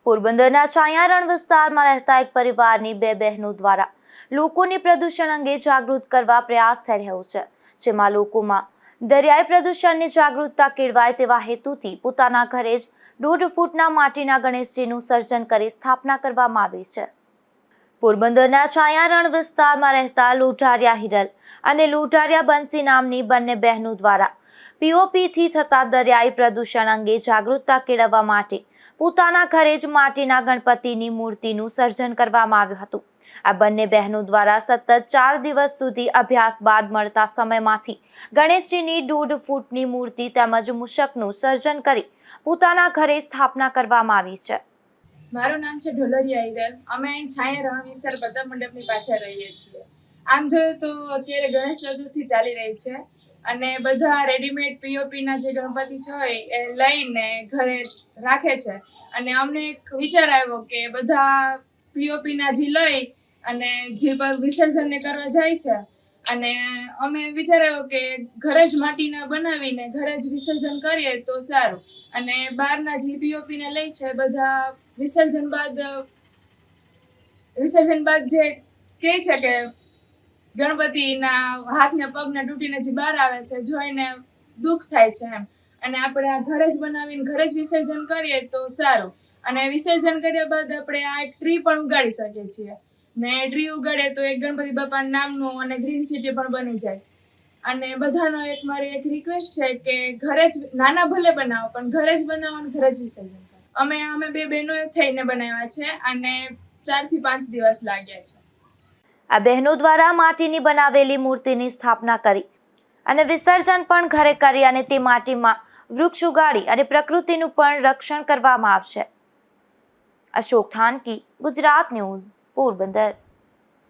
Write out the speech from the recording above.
પોરબંદરના છાયા રણ વિસ્તારમાં રહેતા એક પરિવારની બે બહેનો દ્વારા લોકોને પ્રદૂષણ અંગે જાગૃત કરવા પ્રયાસ થઈ રહ્યો છે, જેમાં લોકોમાં દરિયાઈ પ્રદૂષણની જાગૃતતા કેળવાય તેવા હેતુથી પોતાના ઘરે જ 1.5 ફૂટના માટીના ગણેશજીનું સર્જન કરી સ્થાપના કરવામાં આવી છે. પોરબંદરના છાયા રણ વિસ્તારમાં રહેતા લોઢારિયા હિરલ અને લોઢારિયા બંસી નામની બંને બહેનો દ્વારા પીઓપીથી થતા દરિયાઈ પ્રદૂષણ અંગે જાગૃતતા કેળવવા માટે પોતાના ઘરે જ માટીના ગણપતિની મૂર્તિનું સર્જન કરવામાં આવ્યું હતું. આ બંને બહેનો દ્વારા સતત 4 દિવસ સુધી અભ્યાસ બાદ મળતા સમયમાંથી ગણેશજીની 1.5 ફૂટની મૂર્તિ તેમજ મૂષકનું સર્જન કરી પોતાના ઘરે સ્થાપના કરવામાં આવી છે. મારું નામ છે ઢોલરિયા હિરલ. અમે અહીં છાયા રણ વિસ્તાર બધા મંડપની પાછળ રહીએ છીએ. આમ જોઈએ તો અત્યારે ગણેશ ચતુર્થી ચાલી રહી છે અને બધા રેડીમેડ પીઓપીના જે ગણપતિ છે એ લઈને ઘરે રાખે છે અને અમને એક વિચાર આવ્યો કે બધા પીઓપીના જે લઈ અને જે પર વિસર્જનને કરવા જાય છે અને અમે વિચાર્યો કે ઘરે જ માટીના બનાવીને ઘરે જ વિસર્જન કરીએ તો સારું. અને બહારના જે પીઓપીને લઈ છે બધા વિસર્જન બાદ જે કહે છે કે ગણપતિના હાથને પગને તૂટીને જે બહાર આવે છે જોઈને દુઃખ થાય છે એમ. અને આપણે આ ઘરે જ બનાવીને ઘરે જ વિસર્જન કરીએ તો સારું. અને વિસર્જન કર્યા બાદ આપણે આ એક ટ્રી પણ ઉગાડી શકીએ છીએ ને ટ્રી ઉગાડે તો એક ગણપતિ બાપા નામનું અને ગ્રીન સિટી પણ બની જાય. અને બધાનો મારી એક રિક્વેસ્ટ છે કે ઘરે જ નાના ભલે બનાવો પણ ઘરે જ બનાવો અને ઘરે જ વિસર્જન કરો. અમે બે બહેનોએ થઈને બનાવ્યા છે અને 4 થી 5 દિવસ લાગ્યા છે. આ બહેનો દ્વારા માટીની બનાવેલી મૂર્તિની સ્થાપના કરી અને વિસર્જન પણ ઘરે કરી અને તે માટીમાં વૃક્ષ ઉગાડી અને પ્રકૃતિનું પણ રક્ષણ કરવામાં આવશે. અશોક થાનકી, ગુજરાત ન્યૂઝ, પોરબંદર.